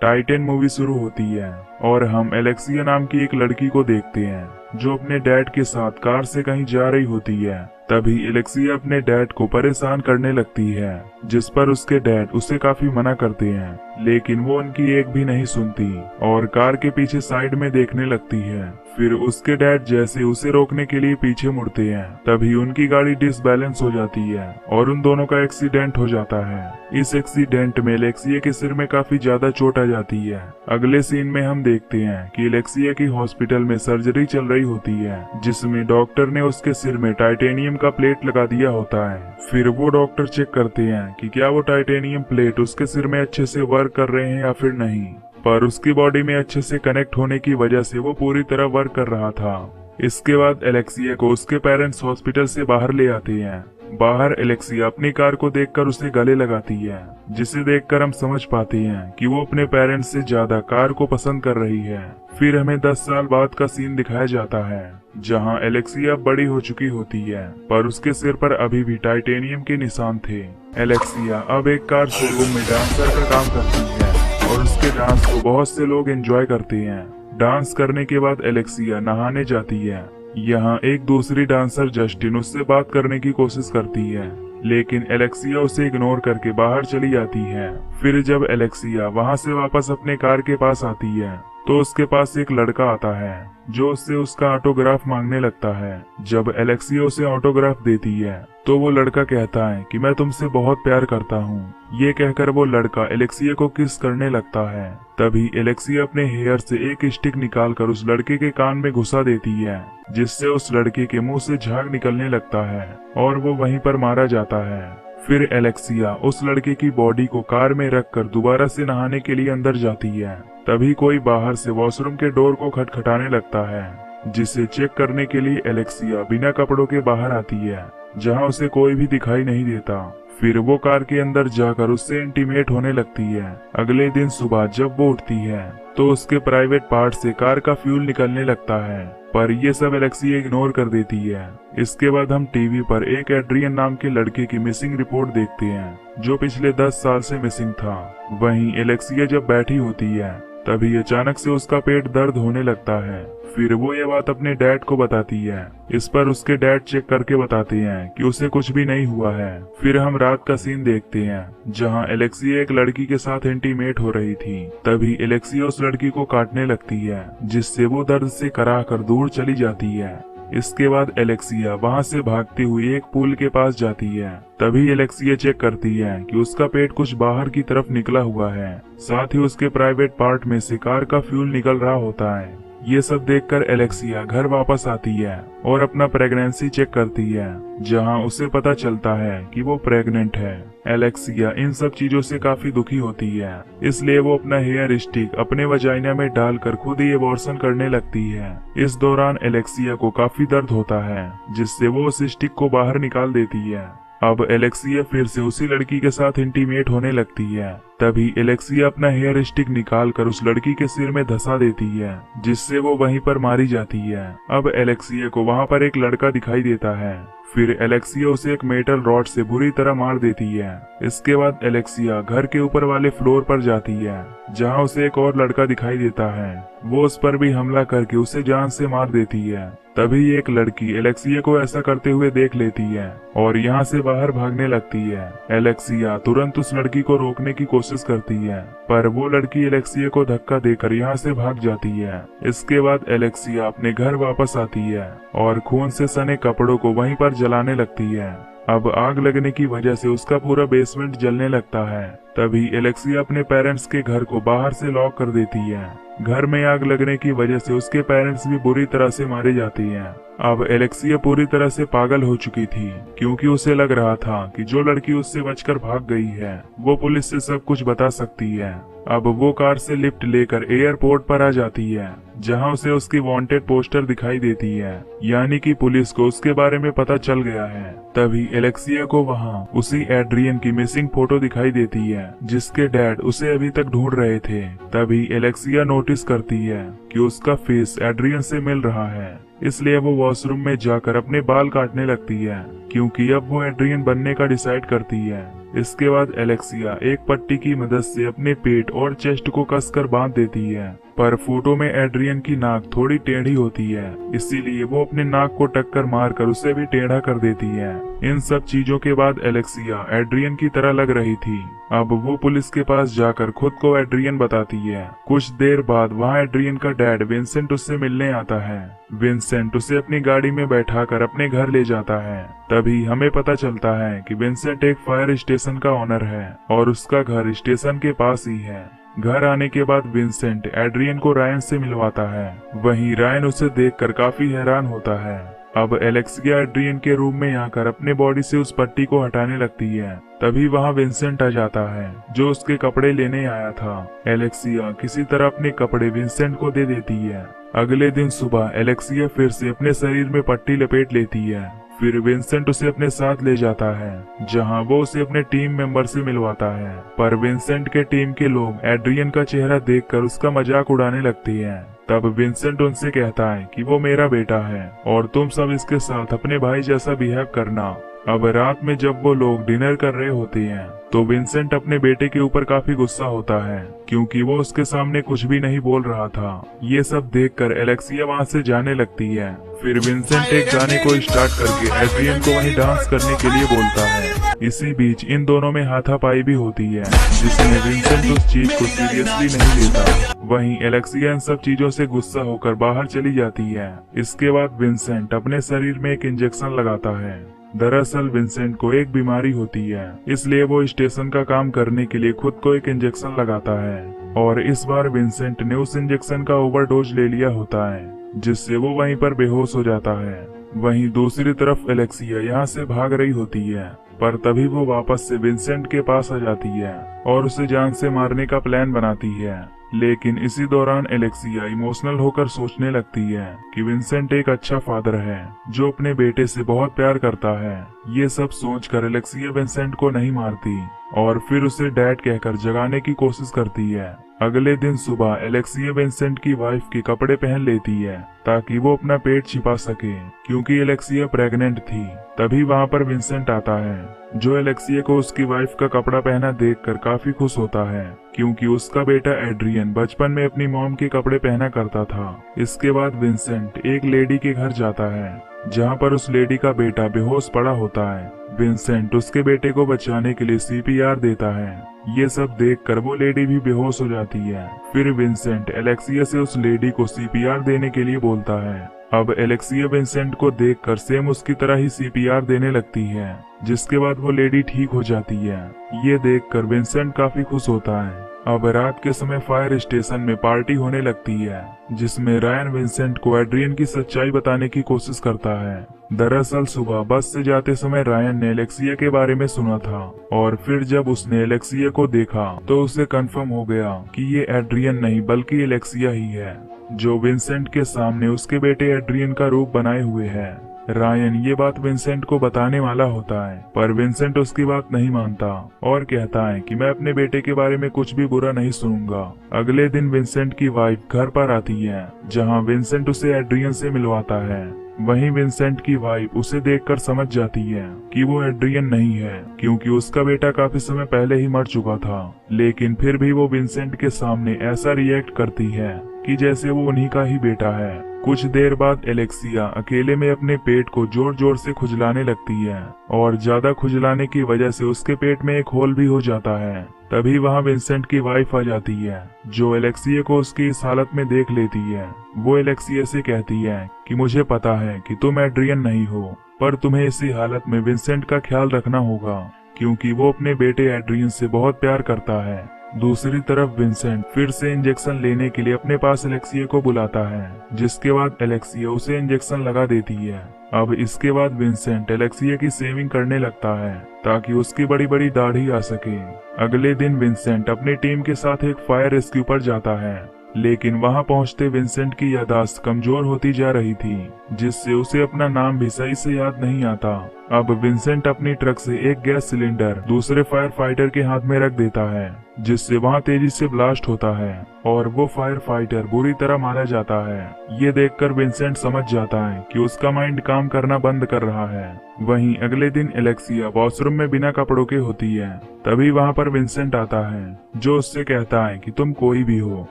Titan movie शुरू होती है और हम एलेक्सिया नाम की एक लड़की को देखते हैं जो अपने डैड के साथ कार से कहीं जा रही होती है। तभी एलेक्सिया अपने डैड को परेशान करने लगती है, जिस पर उसके डैड उसे काफी मना करते हैं, लेकिन वो उनकी एक भी नहीं सुनती और कार के पीछे साइड में देखने लगती है। फिर उसके डैड जैसे उसे रोकने के लिए पीछे मुड़ते हैं, तभी उनकी गाड़ी डिसबैलेंस हो जाती है और उन दोनों का एक्सीडेंट हो जाता है। इस एक्सीडेंट में एलेक्सिया के सिर में काफी ज्यादा चोट आ जाती है। अगले सीन में हम देखते हैं कि एलेक्सिया की हॉस्पिटल में सर्जरी चल रही होती है, जिसमें डॉक्टर ने उसके सिर में टाइटेनियम का प्लेट लगा दिया होता है। फिर वो डॉक्टर चेक करते हैं कि क्या वो टाइटेनियम प्लेट उसके सिर में अच्छे से वर्क कर रहे हैं या फिर नहीं, पर उसकी बॉडी में अच्छे से कनेक्ट होने की वजह से वो पूरी तरह वर्क कर रहा था। इसके बाद एलेक्सिया को उसके पेरेंट्स हॉस्पिटल से बाहर ले आते हैं। बाहर एलेक्सिया अपनी कार को देखकर उसे गले लगाती है, जिसे देखकर हम समझ पाते हैं कि वो अपने पेरेंट्स से ज्यादा कार को पसंद कर रही है। फिर हमें 10 साल बाद का सीन दिखाया जाता है, जहां एलेक्सिया बड़ी हो चुकी होती है, पर उसके सिर पर अभी भी टाइटेनियम के निशान थे। एलेक्सिया अब एक कार शोरूम में डांसर का काम करती है और उसके डांस को बहुत से लोग एंजॉय करते हैं। डांस करने के बाद एलेक्सिया नहाने जाती है। यहाँ एक दूसरी डांसर जस्टिन उससे बात करने की कोशिश करती है, लेकिन एलेक्सिया उसे इग्नोर करके बाहर चली जाती है। फिर जब एलेक्सिया वहां से वापस अपने कार के पास आती है, तो उसके पास एक लड़का आता है जो उससे उसका ऑटोग्राफ मांगने लगता है। जब एलेक्सिया उसे ऑटोग्राफ देती है, तो वो लड़का कहता है कि मैं तुमसे बहुत प्यार करता हूँ। ये कहकर वो लड़का एलेक्सिया को किस करने लगता है। तभी एलेक्सिया अपने हेयर से एक स्टिक निकालकर उस लड़के के कान में घुसा देती है, जिससे उस लड़के के मुंह से झाग निकलने लगता है और वो वहीं पर मारा जाता है। फिर एलेक्सिया उस लड़के की बॉडी को कार में रखकर दोबारा से नहाने के लिए अंदर जाती है। तभी कोई बाहर से वॉशरूम के डोर को खटखटाने लगता है, जिसे चेक करने के लिए एलेक्सिया बिना कपड़ों के बाहर आती है, जहां उसे कोई भी दिखाई नहीं देता। फिर वो कार के अंदर जाकर उससे इंटीमेट होने लगती है। अगले दिन सुबह जब वो उठती है, तो उसके प्राइवेट पार्ट से कार का फ्यूल निकलने लगता है, पर ये सब एलेक्सिया इग्नोर कर देती है। इसके बाद हम टीवी पर एक एड्रियन नाम के लड़के की मिसिंग रिपोर्ट देखते हैं, जो पिछले 10 साल से मिसिंग था। वहीं एलेक्सिया जब बैठी होती है, तभी अचानक से उसका पेट दर्द होने लगता है। फिर वो ये बात अपने डैड को बताती है। इस पर उसके डैड चेक करके बताते हैं कि उसे कुछ भी नहीं हुआ है। फिर हम रात का सीन देखते हैं, जहां एलेक्सिया एक लड़की के साथ इंटीमेट हो रही थी। तभी एलेक्सिया उस लड़की को काटने लगती है, जिससे वो दर्द से कराह कर दूर चली जाती है। इसके बाद एलेक्सिया वहां से भागती हुई एक पूल के पास जाती है। तभी एलेक्सिया चेक करती है कि उसका पेट कुछ बाहर की तरफ निकला हुआ है, साथ ही उसके प्राइवेट पार्ट में से कार का फ्यूल निकल रहा होता है। ये सब देखकर एलेक्सिया घर वापस आती है और अपना प्रेगनेंसी चेक करती है, जहां उसे पता चलता है कि वो प्रेग्नेंट है। एलेक्सिया इन सब चीजों से काफी दुखी होती है, इसलिए वो अपना हेयर स्टिक अपने वजाइना में डालकर खुद ही एबॉर्शन करने लगती है। इस दौरान एलेक्सिया को काफी दर्द होता है, जिससे वो उस स्टिक को बाहर निकाल देती है। अब एलेक्सिया फिर से उसी लड़की के साथ इंटीमेट होने लगती है। तभी एलेक्सिया अपना हेयर स्टिक निकालकर उस लड़की के सिर में धंसा देती है, जिससे वो वहीं पर मारी जाती है। अब एलेक्सिया को वहां पर एक लड़का दिखाई देता है। फिर एलेक्सिया उसे एक मेटल रॉड से बुरी तरह मार देती है। इसके बाद एलेक्सिया घर के ऊपर वाले फ्लोर पर जाती है, जहां उसे एक और लड़का दिखाई देता है। वो उस पर भी हमला करके उसे जान से मार देती है। तभी एक लड़की एलेक्सिया को ऐसा करते हुए देख लेती है और यहाँ से बाहर भागने लगती है। एलेक्सिया तुरंत उस लड़की को रोकने की कोशिश करती है, पर वो लड़की एलेक्सिया को धक्का देकर यहाँ से भाग जाती है। इसके बाद एलेक्सिया अपने घर वापस आती है और खून से सने कपड़ों को वहीं पर जलाने लगती है। अब आग लगने की वजह से उसका पूरा बेसमेंट जलने लगता है। तभी एलेक्सिया अपने पेरेंट्स के घर को बाहर से लॉक कर देती है। घर में आग लगने की वजह से उसके पेरेंट्स भी बुरी तरह से मारे जाते हैं। अब एलेक्सिया पूरी तरह से पागल हो चुकी थी, क्योंकि उसे लग रहा था कि जो लड़की उससे बचकर भाग गई है, वो पुलिस से सब कुछ बता सकती है। अब वो कार से लिफ्ट लेकर एयरपोर्ट पर आ जाती है, जहां उसे उसकी वांटेड पोस्टर दिखाई देती है, यानी कि पुलिस को उसके बारे में पता चल गया है। तभी एलेक्सिया को वहां उसी एड्रियन की मिसिंग फोटो दिखाई देती है, जिसके डैड उसे अभी तक ढूंढ रहे थे। तभी एलेक्सिया नोटिस करती है कि उसका फेस एड्रियन से मिल रहा है, इसलिए वो वॉशरूम में जाकर अपने बाल काटने लगती है, क्योंकि अब वो एड्रियन बनने का डिसाइड करती है। इसके बाद एलेक्सिया एक पट्टी की मदद से अपने पेट और चेस्ट को कसकर बांध देती है, पर फोटो में एड्रियन की नाक थोड़ी टेढ़ी होती है, इसीलिए वो अपने नाक को टक्कर मारकर उसे भी टेढ़ा कर देती है। इन सब चीजों के बाद एलेक्सिया एड्रियन की तरह लग रही थी। अब वो पुलिस के पास जाकर खुद को एड्रियन बताती है। कुछ देर बाद वहाँ एड्रियन का डैड विंसेंट उससे मिलने आता है। विंसेंट उसे अपनी गाड़ी में बैठाकर अपने घर ले जाता है। तभी हमें पता चलता है कि विंसेंट एक फायर स्टेशन का ओनर है और उसका घर स्टेशन के पास ही है। घर आने के बाद विंसेंट एड्रियन को रायन से मिलवाता है। वहीं रायन उसे देखकर काफी हैरान होता है। अब एलेक्सिया एड्रियन के रूम में आकर अपने बॉडी से उस पट्टी को हटाने लगती है। तभी वहां विंसेंट आ जाता है, जो उसके कपड़े लेने आया था। एलेक्सिया किसी तरह अपने कपड़े विंसेंट को दे देती है। अगले दिन सुबह एलेक्सिया फिर से अपने शरीर में पट्टी लपेट लेती है। फिर विंसेंट उसे अपने साथ ले जाता है, जहां वो उसे अपने टीम मेंबर से मिलवाता है। पर विंसेंट के टीम के लोग एड्रियन का चेहरा देखकर उसका मजाक उड़ाने लगते हैं। तब विंसेंट उनसे कहता है कि वो मेरा बेटा है और तुम सब इसके साथ अपने भाई जैसा बिहेव करना। अब रात में जब वो लोग डिनर कर रहे होते हैं तो विंसेंट अपने बेटे के ऊपर काफी गुस्सा होता है, क्योंकि वो उसके सामने कुछ भी नहीं बोल रहा था। ये सब देखकर एलेक्सिया वहां से जाने लगती है। फिर विंसेंट एक गाने को स्टार्ट करके एड्रियन को वहीं डांस करने के लिए बोलता है। इसी बीच इन दोनों में हाथापाई भी होती है, जिसमें विंसेंट उस चीज को सीरियसली नहीं लेता। वहीं एलेक्सिया इन सब चीजों से गुस्सा होकर बाहर चली जाती है। इसके बाद विंसेंट अपने शरीर में एक इंजेक्शन लगाता है। दरअसल विंसेंट को एक बीमारी होती है, इसलिए वो स्टेशन का काम करने के लिए खुद को एक इंजेक्शन लगाता है। और इस बार विंसेंट ने उस इंजेक्शन का ओवरडोज ले लिया होता है, जिससे वो वहीं पर बेहोश हो जाता है। वहीं दूसरी तरफ एलेक्सिया यहाँ से भाग रही होती है, पर तभी वो वापस से विंसेंट के पास आ जाती है और उसे जान से मारने का प्लान बनाती है। लेकिन इसी दौरान एलेक्सिया इमोशनल होकर सोचने लगती है कि विंसेंट एक अच्छा फादर है जो अपने बेटे से बहुत प्यार करता है। ये सब सोचकर एलेक्सिया विंसेंट को नहीं मारती और फिर उसे डैड कहकर जगाने की कोशिश करती है। अगले दिन सुबह एलेक्सिया विंसेंट की वाइफ के कपड़े पहन लेती है ताकि वो अपना पेट छिपा सके, क्योंकि एलेक्सिया प्रेग्नेंट थी। तभी वहाँ पर विंसेंट आता है, जो एलेक्सिया को उसकी वाइफ का कपड़ा पहना देखकर काफी खुश होता है, क्योंकि उसका बेटा एड्रियन बचपन में अपनी मॉम के कपड़े पहना करता था। इसके बाद विंसेंट एक लेडी के घर जाता है, जहाँ पर उस लेडी का बेटा बेहोश पड़ा होता है। विंसेंट उसके बेटे को बचाने के लिए सीपीआर देता है। ये सब देखकर वो लेडी भी बेहोश हो जाती है। फिर विंसेंट एलेक्सिया से उस लेडी को सीपीआर देने के लिए बोलता है। अब एलेक्सिया विंसेंट को देखकर सेम उसकी तरह ही सीपीआर देने लगती है, जिसके बाद वो लेडी ठीक हो जाती है। ये देखकर विंसेंट काफी खुश होता है। अब रात के समय फायर स्टेशन में पार्टी होने लगती है, जिसमें रायन विंसेंट को एड्रियन की सच्चाई बताने की कोशिश करता है। दरअसल सुबह बस से जाते समय रायन ने एलेक्सिया के बारे में सुना था और फिर जब उसने एलेक्सिया को देखा तो उसे कंफर्म हो गया कि ये एड्रियन नहीं बल्कि एलेक्सिया ही है, जो विंसेंट के सामने उसके बेटे एड्रियन का रूप बनाए हुए है। रायन ये बात विंसेंट को बताने वाला होता है, पर विंसेंट उसकी बात नहीं मानता और कहता है कि मैं अपने बेटे के बारे में कुछ भी बुरा नहीं सुनूंगा। अगले दिन विंसेंट की वाइफ घर पर आती है, जहां विंसेंट उसे एड्रियन से मिलवाता है। वहीं विंसेंट की वाइफ उसे देखकर समझ जाती है कि वो एड्रियन नहीं है, क्योंकि उसका बेटा काफी समय पहले ही मर चुका था। लेकिन फिर भी वो विंसेंट के सामने ऐसा रिएक्ट करती है कि जैसे वो उन्हीं का ही बेटा है। कुछ देर बाद एलेक्सिया अकेले में अपने पेट को जोर जोर से खुजलाने लगती है और ज्यादा खुजलाने की वजह से उसके पेट में एक होल भी हो जाता है। तभी वहां विंसेंट की वाइफ आ जाती है, जो एलेक्सिया को उसकी इस हालत में देख लेती है। वो एलेक्सिया से कहती है कि मुझे पता है कि तुम एड्रियन नहीं हो, पर तुम्हें इसी हालत में विंसेंट का ख्याल रखना होगा, क्योंकि वो अपने बेटे एड्रियन से बहुत प्यार करता है। दूसरी तरफ विंसेंट फिर से इंजेक्शन लेने के लिए अपने पास एलेक्सिया को बुलाता है, जिसके बाद एलेक्सिया उसे इंजेक्शन लगा देती है। अब इसके बाद विंसेंट एलेक्सिया की सेविंग करने लगता है ताकि उसकी बड़ी बड़ी दाढ़ी आ सके। अगले दिन विंसेंट अपनी टीम के साथ एक फायर रेस्क्यू पर जाता है, लेकिन वहां पहुंचते विंसेंट की याददाश्त कमजोर होती जा रही थी, जिससे उसे अपना नाम भी सही से याद नहीं आता। अब विंसेंट अपनी ट्रक से एक गैस सिलेंडर दूसरे फायर फाइटर के हाथ में रख देता है, जिससे वहां तेजी से ब्लास्ट होता है और वो फायर फाइटर बुरी तरह मारा जाता है। ये देखकर विंसेंट समझ जाता है कि उसका माइंड काम करना बंद कर रहा है। वहीं अगले दिन एलेक्सिया वॉशरूम में बिना कपड़ों के होती है। तभी वहां पर विंसेंट आता है, जो उससे कहता है कि तुम कोई भी हो,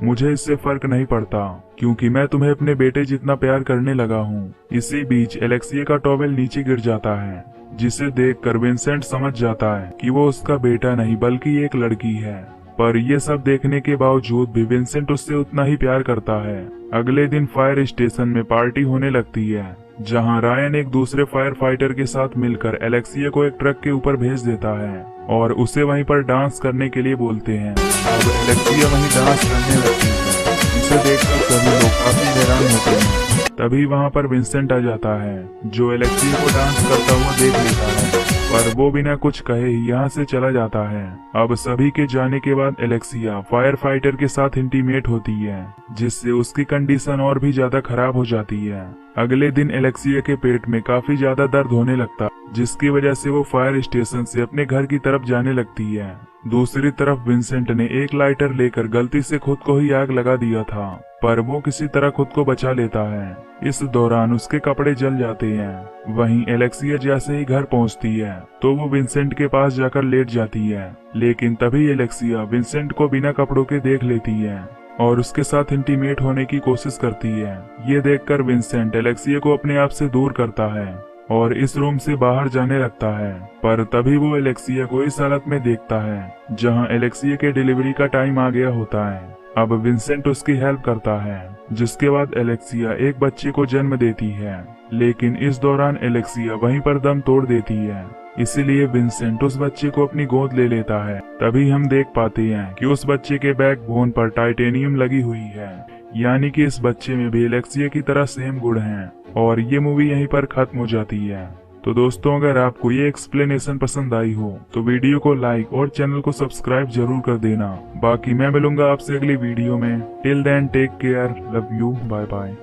मुझे इससे फर्क नहीं पड़ता, क्योंकि मैं तुम्हें अपने बेटे जितना प्यार करने लगा हूँ। इसी बीच एलेक्सिया का टॉवेल नीचे गिर जाता है, जिसे देखकर विंसेंट समझ जाता है कि वो उसका बेटा नहीं बल्कि एक लड़की है। पर ये सब देखने के बावजूद भी विंसेंट उससे उतना ही प्यार करता है। अगले दिन फायर स्टेशन में पार्टी होने लगती है, जहां रायन एक दूसरे फायर फाइटर के साथ मिलकर एलेक्सिया को एक ट्रक के ऊपर भेज देता है और उसे वहीं पर डांस करने के लिए बोलते हैं। अब एलेक्सिया वहीं डांस करने लगती है, जिसे देखकर सभी लोग काफी हैरान होते हैं। तभी वहां पर विंसेंट आ जाता है, जो एलेक्सिया को डांस करता हुआ देख लेता है, पर वो बिना कुछ कहे ही यहाँ से चला जाता है। अब सभी के जाने के बाद एलेक्सिया फायर फाइटर के साथ इंटीमेट होती है, जिससे उसकी कंडीशन और भी ज्यादा खराब हो जाती है। अगले दिन एलेक्सिया के पेट में काफी ज्यादा दर्द होने लगता, जिसकी वजह से वो फायर स्टेशन से अपने घर की तरफ जाने लगती है। दूसरी तरफ विंसेंट ने एक लाइटर लेकर गलती से खुद को ही आग लगा दिया था, पर वो किसी तरह खुद को बचा लेता है। इस दौरान उसके कपड़े जल जाते हैं। वहीं एलेक्सिया जैसे ही घर पहुंचती है तो वो विंसेंट के पास जाकर लेट जाती है, लेकिन तभी एलेक्सिया विंसेंट को बिना कपड़ों के देख लेती है और उसके साथ इंटीमेट होने की कोशिश करती है। ये देखकर विंसेंट एलेक्सिया को अपने आप से दूर करता है और इस रूम से बाहर जाने लगता है, पर तभी वो एलेक्सिया को इस हालत में देखता है जहां एलेक्सिया के डिलीवरी का टाइम आ गया होता है। अब विंसेंट उसकी हेल्प करता है, जिसके बाद एलेक्सिया एक बच्चे को जन्म देती है, लेकिन इस दौरान एलेक्सिया वहीं पर दम तोड़ देती है। इसीलिए विंसेंट उस बच्चे को अपनी गोद ले लेता है। तभी हम देख पाते हैं कि उस बच्चे के बैकबोन पर टाइटेनियम लगी हुई है, यानी कि इस बच्चे में भी एलेक्सिया की तरह सेम गुण हैं। और ये मूवी यहीं पर खत्म हो जाती है। तो दोस्तों, अगर आपको ये एक्सप्लेनेशन पसंद आई हो तो वीडियो को लाइक और चैनल को सब्सक्राइब जरूर कर देना। बाकी मैं मिलूंगा आपसे अगली वीडियो में। Till then take care, love you, bye bye.